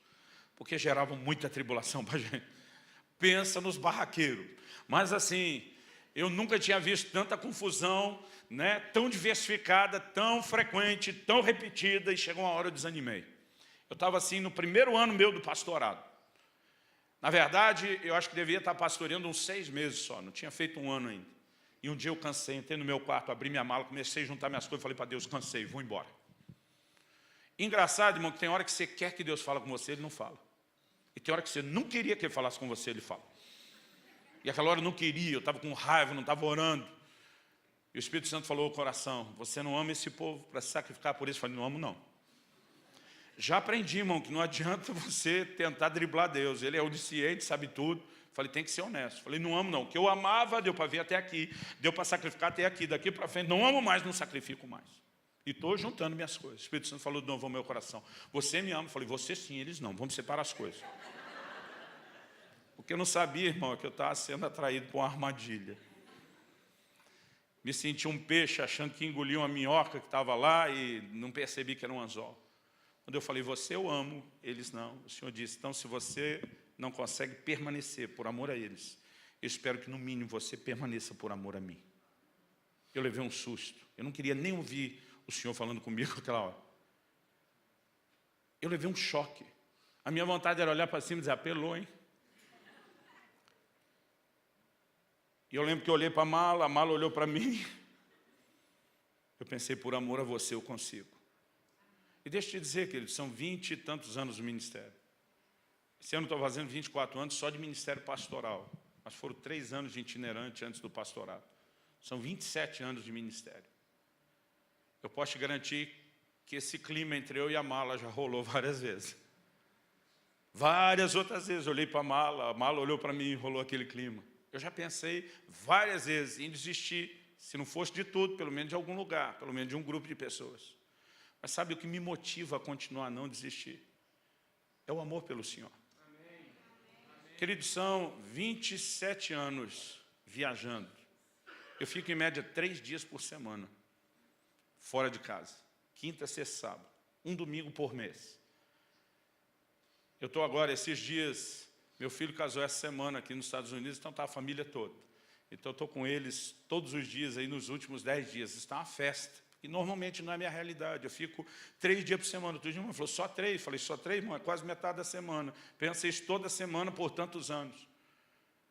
porque geravam muita tribulação para a gente. Pensa nos barraqueiros. Mas assim, eu nunca tinha visto tanta confusão, né, tão diversificada, tão frequente, tão repetida, e chegou uma hora eu desanimei. Eu estava assim no primeiro ano meu do pastorado. Na verdade, eu acho que devia estar pastoreando uns 6 meses só, não tinha feito um ano ainda. E um dia eu cansei, entrei no meu quarto, abri minha mala, comecei a juntar minhas coisas, falei para Deus, cansei, vou embora. Engraçado, irmão, que tem hora que você quer que Deus fale com você, Ele não fala. E tem hora que você não queria que Ele falasse com você, Ele fala. E aquela hora eu não queria, eu estava com raiva, não estava orando. E o Espírito Santo falou ao coração, você não ama esse povo para se sacrificar por isso? Eu falei, não amo não. Já aprendi, irmão, que não adianta você tentar driblar Deus. Ele é onisciente, sabe tudo. Falei, tem que ser honesto. Falei, não amo não. O que eu amava, deu para ver até aqui. Deu para sacrificar até aqui. Daqui para frente, não amo mais, não sacrifico mais. E estou juntando minhas coisas. O Espírito Santo falou de novo ao meu coração. Você me ama? Falei, você sim, eles não. Vamos separar as coisas. Porque eu não sabia, irmão, que eu estava sendo atraído por uma armadilha. Me senti um peixe achando que engoliu uma minhoca que estava lá e não percebi que era um anzol. Quando eu falei, você eu amo, eles não. O Senhor disse, então se você não consegue permanecer por amor a eles, eu espero que no mínimo você permaneça por amor a mim. Eu levei um susto. Eu não queria nem ouvir o Senhor falando comigo naquela hora. Eu levei um choque. A minha vontade era olhar para cima e dizer, apelou, hein? E eu lembro que eu olhei para a mala olhou para mim. Eu pensei, por amor a você eu consigo. E deixa eu te dizer, querido, são 20 e tantos anos do ministério. Esse ano eu estou fazendo 24 anos só de ministério pastoral. Mas foram 3 anos de itinerante antes do pastorado. São 27 anos de ministério. Eu posso te garantir que esse clima entre eu e a mala já rolou várias vezes. Várias outras vezes eu olhei para a mala olhou para mim e rolou aquele clima. Eu já pensei várias vezes em desistir, se não fosse de tudo, pelo menos de algum lugar, pelo menos de um grupo de pessoas. Mas sabe o que me motiva a continuar a não desistir? É o amor pelo Senhor. Amém. Queridos, são 27 anos viajando. Eu fico em média 3 dias por semana, fora de casa. Quinta, sexta, sábado. Um domingo por mês. Eu estou agora, esses dias, meu filho casou essa semana aqui nos Estados Unidos, então está a família toda. Então eu estou com eles todos os dias, aí nos últimos 10 dias. Isso está uma festa. E normalmente não é a minha realidade. Eu fico 3 dias por semana. Outro dia uma falou, só 3? Falei, só 3, irmão? É quase metade da semana. Pensa isso toda semana por tantos anos.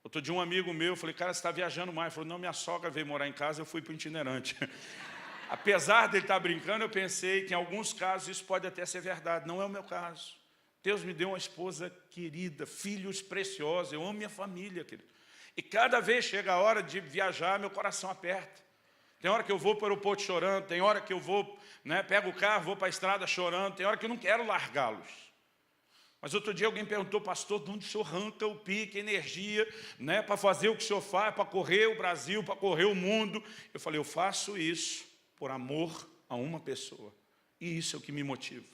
Outro dia um amigo meu, falei, cara, você está viajando mais. Ele falou, não, minha sogra veio morar em casa, eu fui para o itinerante. Apesar dele estar brincando, eu pensei que em alguns casos isso pode até ser verdade. Não é o meu caso. Deus me deu uma esposa querida, filhos preciosos, eu amo minha família, querido. E cada vez chega a hora de viajar, meu coração aperta. Tem hora que eu vou para o aeroporto chorando, tem hora que eu vou, pego o carro, vou para a estrada chorando, tem hora que eu não quero largá-los. Mas outro dia alguém perguntou, pastor, de onde o senhor arranca o pique, a energia, para fazer o que o senhor faz, para correr o Brasil, para correr o mundo? Eu falei, eu faço isso por amor a uma pessoa. E isso é o que me motiva.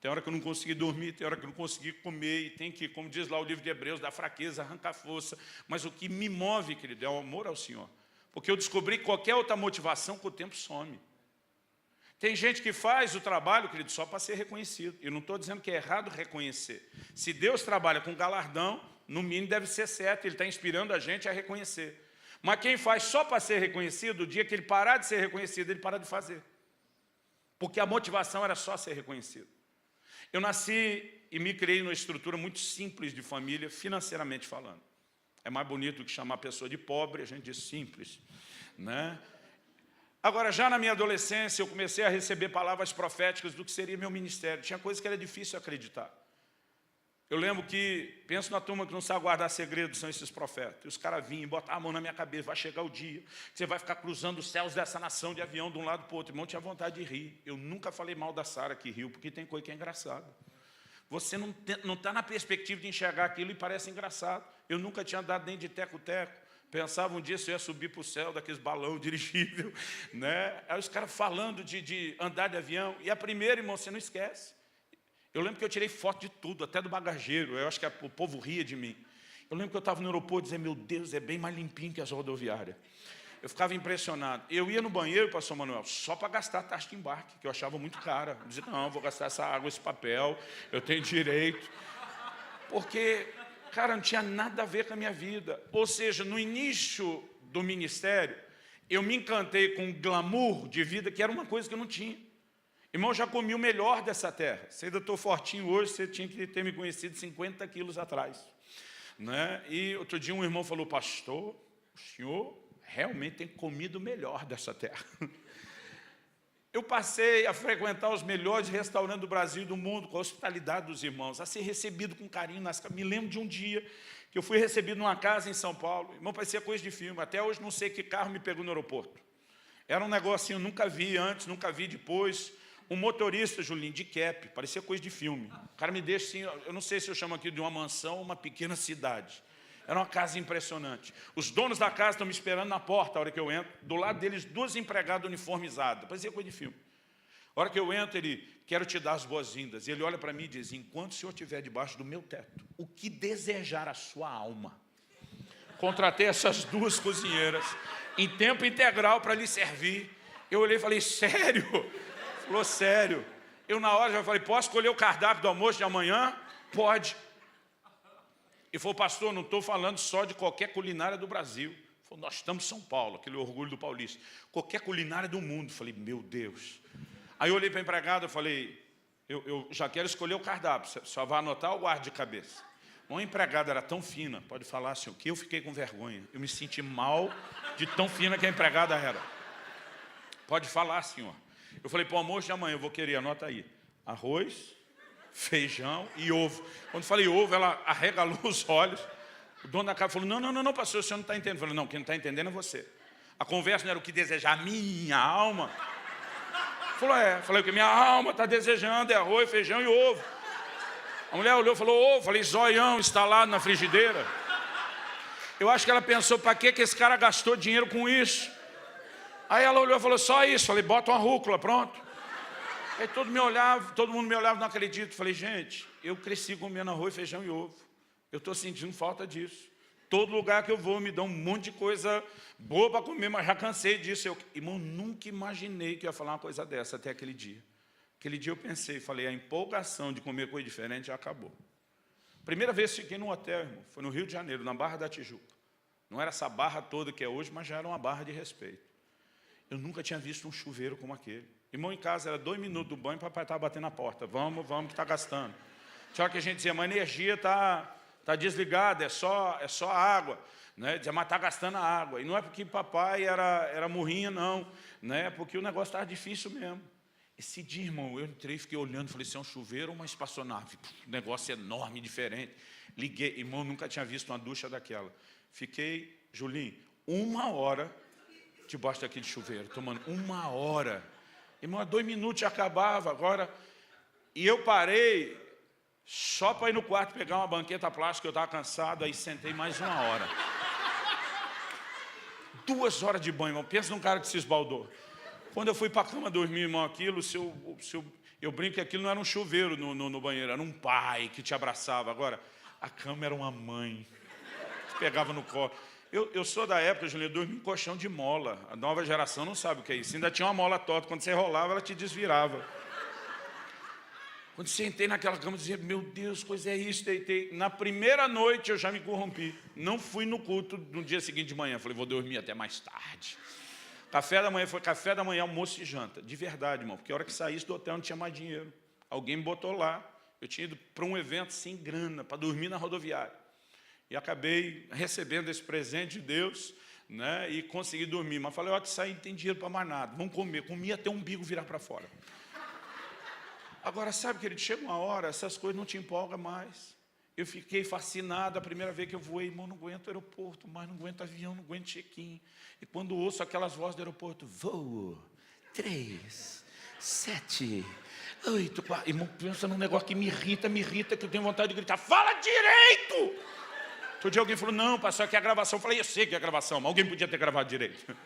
Tem hora que eu não consegui dormir, tem hora que eu não consegui comer, e tem que, como diz lá o livro de Hebreus, da fraqueza, arrancar força. Mas o que me move, querido, é o amor ao Senhor. Porque eu descobri que qualquer outra motivação com o tempo some. Tem gente que faz o trabalho, querido, só para ser reconhecido. Eu não estou dizendo que é errado reconhecer. Se Deus trabalha com galardão, no mínimo deve ser certo, Ele está inspirando a gente a reconhecer. Mas quem faz só para ser reconhecido, o dia que ele parar de ser reconhecido, ele para de fazer. Porque a motivação era só ser reconhecido. Eu nasci e me criei numa estrutura muito simples de família, financeiramente falando. É mais bonito do que chamar a pessoa de pobre, a gente diz simples, Agora, já na minha adolescência, eu comecei a receber palavras proféticas do que seria meu ministério. Tinha coisas que era difícil acreditar. Eu lembro que, penso na turma que não sabe guardar segredos, são esses profetas. E os caras vinham e botavam a mão na minha cabeça, vai chegar o dia que você vai ficar cruzando os céus dessa nação de avião de um lado para o outro. Irmão, tinha vontade de rir. Eu nunca falei mal da Sara que riu, porque tem coisa que é engraçada. Você não está na perspectiva de enxergar aquilo e parece engraçado. Eu nunca tinha andado nem de teco-teco. Pensava um dia se eu ia subir para o céu daqueles balão dirigível. Aí os caras falando de andar de avião. E a primeira, irmão, você não esquece. Eu lembro que eu tirei foto de tudo, até do bagageiro. Eu acho que o povo ria de mim. Eu lembro que eu estava no aeroporto dizendo, meu Deus, é bem mais limpinho que as rodoviárias. Eu ficava impressionado. Eu ia no banheiro, pastor Manuel, só para gastar a taxa de embarque, que eu achava muito cara. Eu dizia, não, vou gastar essa água, esse papel, eu tenho direito. Porque, cara, não tinha nada a ver com a minha vida. Ou seja, no início do ministério, eu me encantei com um glamour de vida que era uma coisa que eu não tinha. Irmão, eu já comi o melhor dessa terra. Se ainda estou fortinho hoje, você tinha que ter me conhecido 50 quilos atrás. E outro dia um irmão falou, pastor, o senhor realmente tem comido o melhor dessa terra. Eu passei a frequentar os melhores restaurantes do Brasil e do mundo, com a hospitalidade dos irmãos, a ser recebido com carinho nas casas. Me lembro de um dia que eu fui recebido numa casa em São Paulo. Irmão, parecia coisa de filme. Até hoje não sei que carro me pegou no aeroporto. Era um negocinho, nunca vi antes, nunca vi depois. Um motorista, Julinho, de cap, parecia coisa de filme. O cara me deixa assim, eu não sei se eu chamo aqui de uma mansão ou uma pequena cidade. Era uma casa impressionante. Os donos da casa estão me esperando na porta, a hora que eu entro. Do lado deles, 2 empregadas uniformizadas. Parecia coisa de filme. A hora que eu entro, ele, quero te dar as boas-vindas. E ele olha para mim e diz, enquanto o senhor estiver debaixo do meu teto, o que desejar a sua alma. Contratei essas 2 cozinheiras, em tempo integral para lhe servir. Eu olhei e falei, sério? Falou, sério. Eu na hora já falei, posso escolher o cardápio do almoço de amanhã? Pode. E falou, pastor, não estou falando só de qualquer culinária do Brasil. Falou, nós estamos em São Paulo, aquele orgulho do paulista. Qualquer culinária do mundo. Falei, meu Deus. Aí eu olhei para a empregada e falei, eu já quero escolher o cardápio, só vai anotar ou guarde de cabeça? Uma empregada era tão fina, pode falar assim, que eu fiquei com vergonha. Eu me senti mal de tão fina que a empregada era. Pode falar, senhor. Eu falei, para o almoço de amanhã eu vou querer, anota aí, arroz, feijão e ovo. Quando falei ovo, ela arregalou os olhos. O dono da casa falou, não, pastor, o senhor não está entendendo. Eu falei, não, quem não está entendendo é você. A conversa não era o que desejar a minha alma. Falou, falei, o que minha alma está desejando é arroz, feijão e ovo. A mulher olhou e falou, ovo. Falei, zoião instalado na frigideira. Eu acho que ela pensou, para que esse cara gastou dinheiro com isso? Aí ela olhou e falou, só isso. Falei, bota uma rúcula, pronto. Aí todo mundo me olhava, não acredito. Falei, gente, eu cresci comendo arroz, feijão e ovo. Eu estou sentindo falta disso. Todo lugar que eu vou me dão um monte de coisa boa para comer, mas já cansei disso. Irmão, nunca imaginei que ia falar uma coisa dessa até aquele dia. Aquele dia eu pensei, falei, a empolgação de comer coisa diferente já acabou. Primeira vez que fiquei num hotel, irmão, foi no Rio de Janeiro, na Barra da Tijuca. Não era essa barra toda que é hoje, mas já era uma barra de respeito. Eu nunca tinha visto um chuveiro como aquele. Irmão, em casa era 2 minutos do banho, papai estava batendo na porta. Vamos, que está gastando. Só que a gente dizia, mas a energia está desligada, é só água. Né? Dizia, mas está gastando a água. E não é porque papai era murrinha, não. Né? Porque o negócio estava difícil mesmo. Esse dia, irmão, eu entrei, fiquei olhando, falei, se é um chuveiro ou uma espaçonave? Negócio enorme, diferente. Liguei, irmão, nunca tinha visto uma ducha daquela. Fiquei, Julinho, 1 hora debaixo daquele chuveiro, tomando 1 hora. Irmão, 2 minutos já acabava agora. E eu parei só para ir no quarto pegar uma banqueta plástica, eu estava cansado, aí sentei mais 1 hora. 2 horas de banho, irmão. Pensa num cara que se esbaldou. Quando eu fui para a cama dormir, irmão, aquilo, eu brinco que aquilo não era um chuveiro no banheiro, era um pai que te abraçava. Agora, a cama era uma mãe que pegava no colo. Eu sou da época, Julinho, eu dormi em colchão de mola. A nova geração não sabe o que é isso. Ainda tinha uma mola torta. Quando você rolava, ela te desvirava. Quando sentei naquela cama, eu dizia, meu Deus, coisa é isso, deitei. Na primeira noite, eu já me corrompi. Não fui no culto no dia seguinte de manhã. Falei, vou dormir até mais tarde. Café da manhã foi café da manhã, almoço e janta. De verdade, irmão, porque a hora que saísse do hotel não tinha mais dinheiro. Alguém me botou lá. Eu tinha ido para um evento sem grana, para dormir na rodoviária. E acabei recebendo esse presente de Deus, né, e consegui dormir. Mas falei, ó, que sair não tem dinheiro para mais nada. Vamos comer. Comi até o umbigo virar para fora. Agora, sabe, querido, chega uma hora, essas coisas não te empolgam mais. Eu fiquei fascinado a primeira vez que eu voei, irmão, não aguento aeroporto, mas não aguento avião, não aguento check-in. E quando ouço aquelas vozes do aeroporto, voo, 3, 7, 8, 4. Irmão, pensa num negócio que me irrita, que eu tenho vontade de gritar, fala direito! Outro dia alguém falou, não, pastor, que é a gravação. Eu falei, eu sei que é a gravação, mas alguém podia ter gravado direito.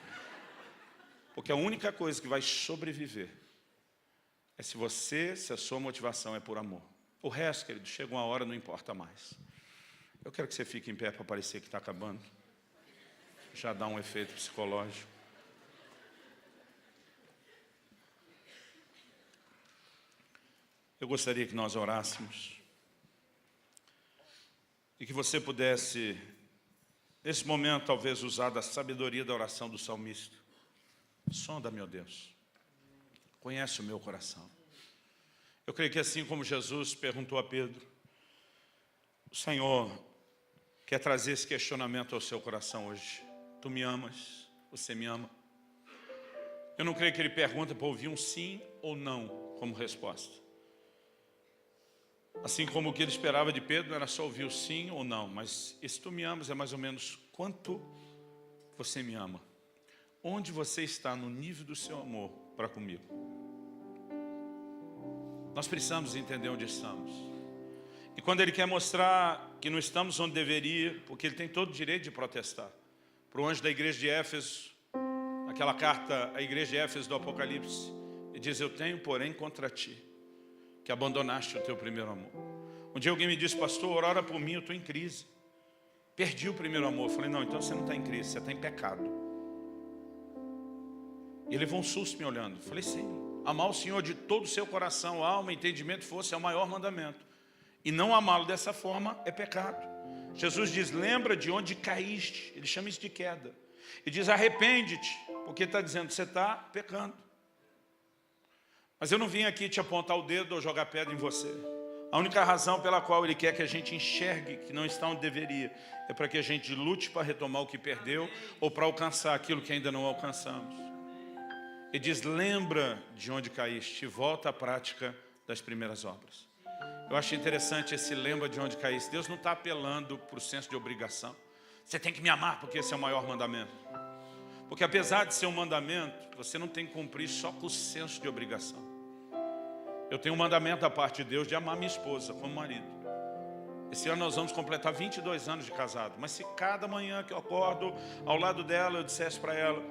Porque a única coisa que vai sobreviver é se a sua motivação é por amor. O resto, querido, chega uma hora, não importa mais. Eu quero que você fique em pé para parecer que está acabando. Já dá um efeito psicológico. Eu gostaria que nós orássemos. E que você pudesse, nesse momento, talvez usar da sabedoria da oração do salmista. Sonda, meu Deus. Conhece o meu coração. Eu creio que assim como Jesus perguntou a Pedro, o Senhor quer trazer esse questionamento ao seu coração hoje. Tu me amas? Você me ama? Eu não creio que ele pergunta para ouvir um sim ou não como resposta. Assim como o que ele esperava de Pedro era só ouvir o sim ou não. Mas esse tu me amas é mais ou menos quanto você me ama. Onde você está no nível do seu amor para comigo? Nós precisamos entender onde estamos. E quando ele quer mostrar que não estamos onde deveria, porque ele tem todo o direito de protestar. Para o anjo da igreja de Éfeso, aquela carta à igreja de Éfeso do Apocalipse, ele E diz, eu tenho, porém, contra ti, que abandonaste o teu primeiro amor. Um dia alguém me disse, pastor, ora por mim, eu estou em crise. Perdi o primeiro amor. Eu falei, não, então você não está em crise, você está em pecado. E ele levou um susto me olhando. Eu falei, sim, amar o Senhor de todo o seu coração, alma, entendimento, força, é o maior mandamento. E não amá-lo dessa forma é pecado. Jesus diz, lembra de onde caíste. Ele chama isso de queda. E diz, arrepende-te, porque está dizendo, você está pecando. Mas eu não vim aqui te apontar o dedo ou jogar pedra em você. A única razão pela qual Ele quer que a gente enxergue que não está onde deveria é para que a gente lute para retomar o que perdeu ou para alcançar aquilo que ainda não alcançamos. Ele diz, lembra de onde caíste e volta à prática das primeiras obras. Eu acho interessante esse lembra de onde caíste. Deus não está apelando para o senso de obrigação. Você tem que me amar porque esse é o maior mandamento. Porque apesar de ser um mandamento, você não tem que cumprir só com o senso de obrigação. Eu tenho um mandamento da parte de Deus de amar minha esposa como marido. Esse ano nós vamos completar 22 anos de casado. Mas se cada manhã que eu acordo ao lado dela, eu dissesse para ela,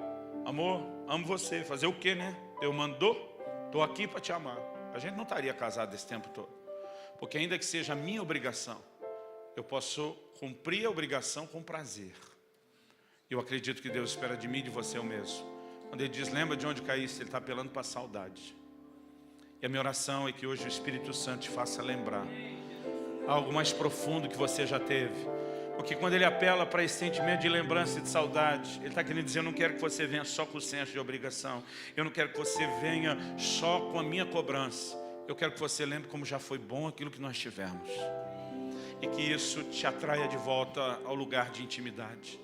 amor, amo você. Fazer o quê, né? Deus mandou, estou aqui para te amar. A gente não estaria casado esse tempo todo. Porque ainda que seja a minha obrigação, eu posso cumprir a obrigação com prazer. Eu acredito que Deus espera de mim e de você o mesmo. Quando Ele diz, lembra de onde caíste, Ele está apelando para a saudade. E a minha oração é que hoje o Espírito Santo te faça lembrar algo mais profundo que você já teve. Porque quando Ele apela para esse sentimento de lembrança e de saudade, Ele está querendo dizer, eu não quero que você venha só com o senso de obrigação. Eu não quero que você venha só com a minha cobrança. Eu quero que você lembre como já foi bom aquilo que nós tivemos. E que isso te atraia de volta ao lugar de intimidade.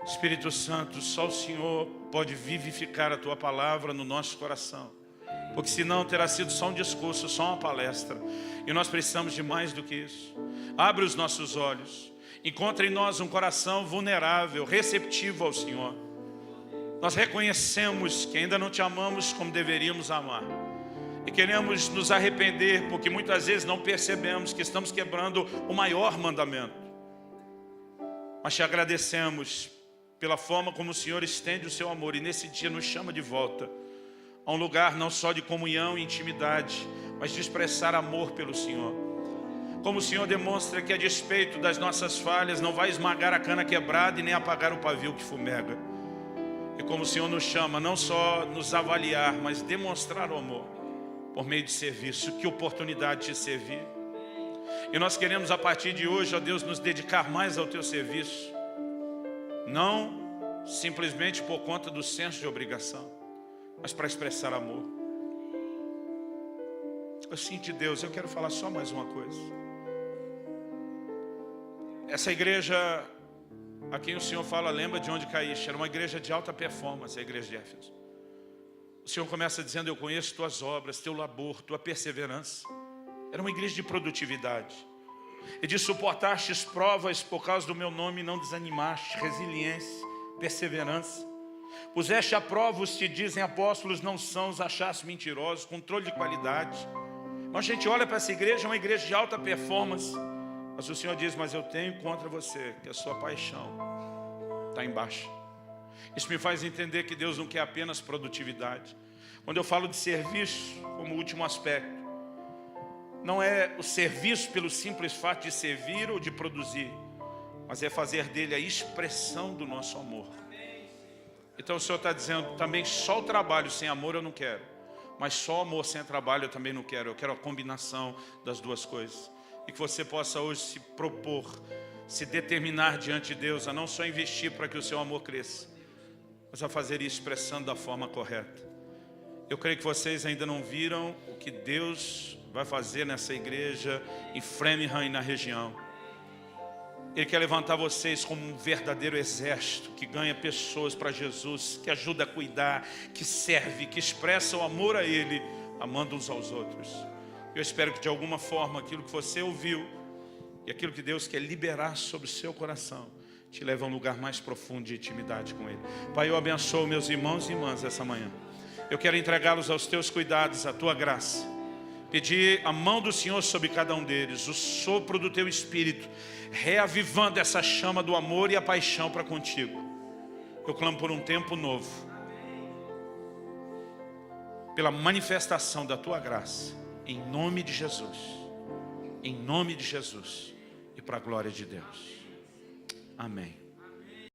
Espírito Santo, só o Senhor pode vivificar a Tua palavra no nosso coração. Porque senão terá sido só um discurso, só uma palestra. E nós precisamos de mais do que isso. Abre os nossos olhos. Encontre em nós um coração vulnerável, receptivo ao Senhor. Nós reconhecemos que ainda não Te amamos como deveríamos amar. E queremos nos arrepender, porque muitas vezes não percebemos que estamos quebrando o maior mandamento. Mas Te agradecemos pela forma como o Senhor estende o Seu amor e nesse dia nos chama de volta a um lugar não só de comunhão e intimidade, mas de expressar amor pelo Senhor. Como o Senhor demonstra que a despeito das nossas falhas não vai esmagar a cana quebrada e nem apagar o pavio que fumega. E como o Senhor nos chama não só nos avaliar, mas demonstrar o amor por meio de serviço. Que oportunidade de servir. E nós queremos a partir de hoje, ó Deus, nos dedicar mais ao Teu serviço. Não simplesmente por conta do senso de obrigação, mas para expressar amor. Assim de Deus, eu quero falar só mais uma coisa. Essa igreja a quem o Senhor fala, lembra de onde caíste, era uma igreja de alta performance, a igreja de Éfeso. O Senhor começa dizendo, eu conheço tuas obras, teu labor, tua perseverança. Era uma igreja de produtividade. E de suportastes provas por causa do meu nome, não desanimaste, resiliência, perseverança. Puseste a prova os que dizem apóstolos não são, os achaste mentirosos, controle de qualidade. Mas a gente olha para essa igreja, é uma igreja de alta performance. Mas o Senhor diz, mas eu tenho contra você, que a sua paixão está embaixo. Isso me faz entender que Deus não quer apenas produtividade. Quando eu falo de serviço, como último aspecto, não é o serviço pelo simples fato de servir ou de produzir, mas é fazer dele a expressão do nosso amor. Então o Senhor está dizendo, também só o trabalho sem amor eu não quero, mas só o amor sem trabalho eu também não quero. Eu quero a combinação das duas coisas. E que você possa hoje se propor, se determinar diante de Deus a não só investir para que o seu amor cresça, mas a fazer isso expressando da forma correta. Eu creio que vocês ainda não viram o que Deus vai fazer nessa igreja em Framingham e na região. Ele quer levantar vocês como um verdadeiro exército que ganha pessoas para Jesus, que ajuda a cuidar, que serve, que expressa o amor a Ele, amando uns aos outros. Eu espero que de alguma forma aquilo que você ouviu e aquilo que Deus quer liberar sobre o seu coração te leve a um lugar mais profundo de intimidade com Ele. Pai, eu abençoo meus irmãos e irmãs essa manhã. Eu quero entregá-los aos teus cuidados, à tua graça. Pedir a mão do Senhor sobre cada um deles, o sopro do teu Espírito, reavivando essa chama do amor e a paixão para contigo. Eu clamo por um tempo novo. pela manifestação da tua graça, em nome de Jesus. Em nome de Jesus. E para a glória de Deus. Amém.